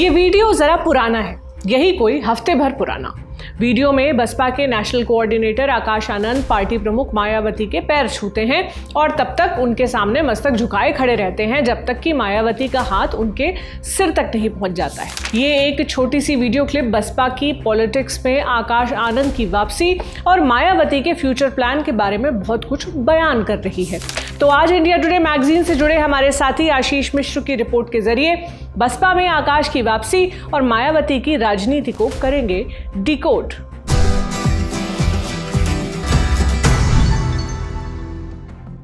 ये वीडियो जरा पुराना है, यही कोई हफ्ते भर पुराना। वीडियो में बसपा के national coordinator Akash Anand party प्रमुख मायावती के पैर छूते हैं और तब तक उनके सामने मस्तक झुकाए खड़े रहते हैं जब तक कि मायावती का हाथ उनके सिर तक नहीं पहुंच जाता है। ये एक छोटी सी वीडियो क्लिप बसपा की पॉलिटिक्स में आकाश आनंद की वापसी और मायावती के फ्यूचर प्लान के बारे में बहुत कुछ बयान कर रही है। तो आज इंडिया टुडे मैगजीन से जुड़े हमारे साथी आशीष मिश्र की रिपोर्ट के जरिए बसपा में आकाश की वापसी और मायावती की राजनीति को करेंगे डिकोड।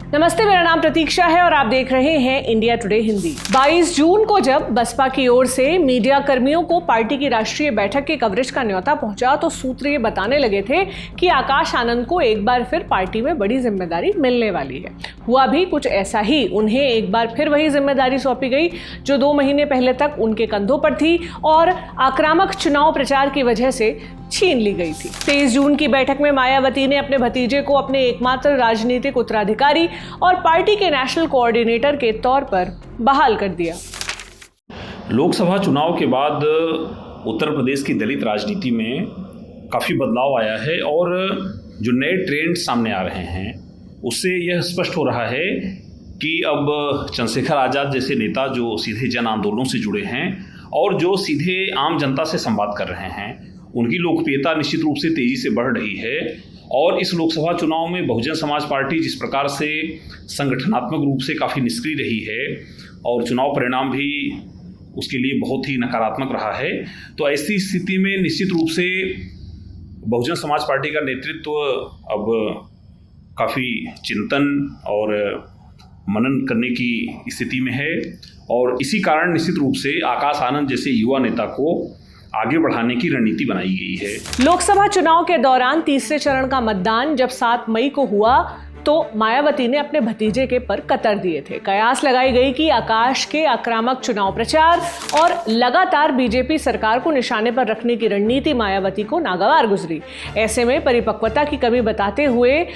नमस्ते, मेरा नाम प्रतीक्षा है और आप देख रहे हैं इंडिया टुडे हिंदी। 22 जून को जब बसपा की ओर से मीडिया कर्मियों को पार्टी की राष्ट्रीय बैठक के कवरेज का न्योता पहुंचा तो सूत्र ये बताने लगे थे कि आकाश आनंद को एक बार फिर पार्टी में बड़ी जिम्मेदारी मिलने वाली है। हुआ भी कुछ ऐसा ही, उन्हें एक बार फिर वही जिम्मेदारी सौंपी गई जो 2 महीने पहले तक उनके कंधों पर थी और आक्रामक चुनाव प्रचार की वजह से छीन ली गई थी। 23 जून की बैठक में मायावती ने अपने भतीजे को अपने एकमात्र राजनीतिक उत्तराधिकारी और पार्टी के नेशनल कोऑर्डिनेटर के तौर पर बहाल कर दिया। लोकसभा चुनाव के बाद उत्तर प्रदेश की दलित राजनीति में काफ़ी बदलाव आया है और जो नए ट्रेंड सामने आ रहे हैं उससे यह स्पष्ट हो रहा है कि अब चंद्रशेखर आज़ाद जैसे नेता जो सीधे जन आंदोलनों से जुड़े हैं और जो सीधे आम जनता से संवाद कर रहे हैं, उनकी लोकप्रियता निश्चित रूप से तेज़ी से बढ़ रही है। और इस लोकसभा चुनाव में बहुजन समाज पार्टी जिस प्रकार से संगठनात्मक रूप से काफ़ी निष्क्रिय रही है और चुनाव परिणाम भी उसके लिए बहुत ही नकारात्मक रहा है, तो ऐसी स्थिति में निश्चित रूप से बहुजन समाज पार्टी का नेतृत्व अब काफ़ी चिंतन और मनन करने की स्थिति में है और इसी कारण निश्चित रूप से आकाश आनंद जैसे युवा नेता को आगे बढ़ाने की रणनीति बनाई गई है। लोकसभा चुनाव के दौरान तीसरे चरण का मतदान जब 7 मई को हुआ तो मायावती ने अपने भतीजे के पर कतर दिए थे। कयास लगाई गई कि आकाश के आक्रामक चुनाव प्रचार और लगातार बीजेपी सरकार को निशाने पर रखने की रणनीति मायावती को नागवार गुजरी। ऐसे में परिपक्वता की कमी बताते हुए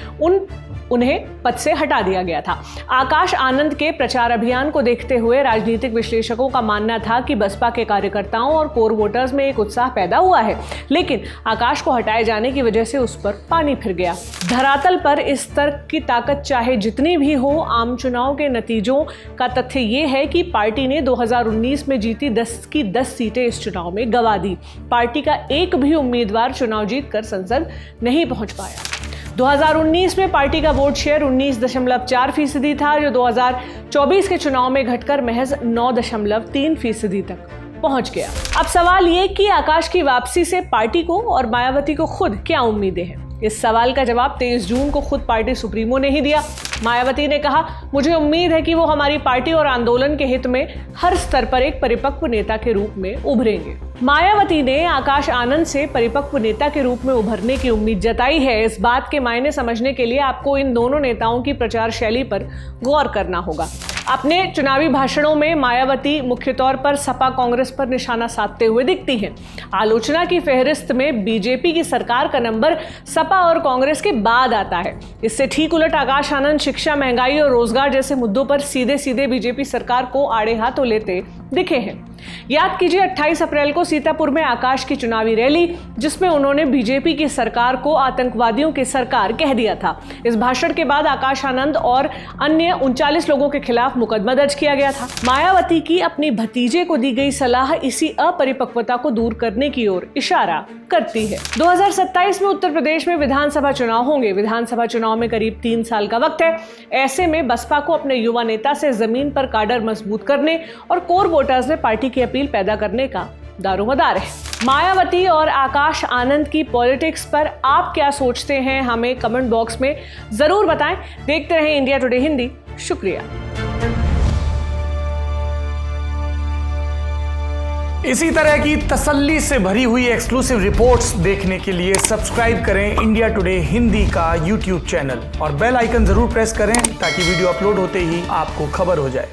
उन्हें पद से हटा दिया गया था। आकाश आनंद के प्रचार अभियान को देखते हुए राजनीतिक विश्लेषकों का मानना था कि बसपा के कार्यकर्ताओं और कोर वोटर्स में एक उत्साह पैदा हुआ है, लेकिन आकाश को हटाए जाने की वजह से उस पर पानी फिर गया। धरातल पर इस तर्क की ताकत चाहे जितनी भी हो, आम चुनाव के नतीजों का तथ्य ये है कि पार्टी ने 2019 में जीती 10 की 10 सीटें इस चुनाव में गंवा दी। पार्टी का एक भी उम्मीदवार चुनाव जीतकर संसद नहीं पहुंच पाया। 2019 में पार्टी का वोट शेयर 19.4% था, जो 2024 के चुनाव में घटकर महज 9.3% तक पहुंच गया। अब सवाल ये कि आकाश की वापसी से पार्टी को और मायावती को खुद क्या उम्मीदें हैं? इस सवाल का जवाब 23 जून को खुद पार्टी सुप्रीमो ने ही दिया। मायावती ने कहा, मुझे उम्मीद है कि वो हमारी पार्टी और आंदोलन के हित में हर स्तर पर एक परिपक्व नेता के रूप में उभरेंगे। मायावती ने आकाश आनंद से परिपक्व नेता के रूप में उभरने की उम्मीद जताई है। इस बात के मायने समझने के लिए आपको इन दोनों नेताओं की प्रचार शैली पर गौर करना होगा। अपने चुनावी भाषणों में मायावती मुख्य तौर पर सपा कांग्रेस पर निशाना साधते हुए दिखती हैं। आलोचना की फहरिस्त में बीजेपी की सरकार का नंबर सपा और कांग्रेस के बाद आता है। इससे ठीक उलट आकाश आनंद शिक्षा, महंगाई और रोजगार जैसे मुद्दों पर सीधे सीधे बीजेपी सरकार को आड़े हाथों लेते दिखे हैं। याद कीजिए 28 अप्रैल को सीतापुर में आकाश की चुनावी रैली, जिसमें उन्होंने बीजेपी की सरकार को आतंकवादियों की सरकार कह दिया था। इस भाषण के बाद आकाश आनंद और अन्य 39 लोगों के खिलाफ मुकदमा दर्ज किया गया था। मायावती की अपनी भतीजे को दी गई सलाह इसी अपरिपक्वता को दूर करने की ओर इशारा करती है। 2027 में उत्तर प्रदेश में विधानसभा चुनाव होंगे। विधानसभा चुनाव में करीब 3 साल का वक्त है। ऐसे में बसपा को अपने युवा नेता से जमीन पर काडर मजबूत करने और कोर वोटर्स में पार्टी की अपील पैदा करने का दारोमदार है। मायावती और आकाश आनंद की पॉलिटिक्स पर आप क्या सोचते हैं, हमें कमेंट बॉक्स में जरूर बताएं। देखते रहें इंडिया टुडे हिंदी। शुक्रिया। इसी तरह की तसल्ली से भरी हुई एक्सक्लूसिव रिपोर्ट्स देखने के लिए सब्सक्राइब करें इंडिया टुडे हिंदी का YouTube चैनल और बेल आइकन जरूर प्रेस करें ताकि वीडियो अपलोड होते ही आपको खबर हो जाए।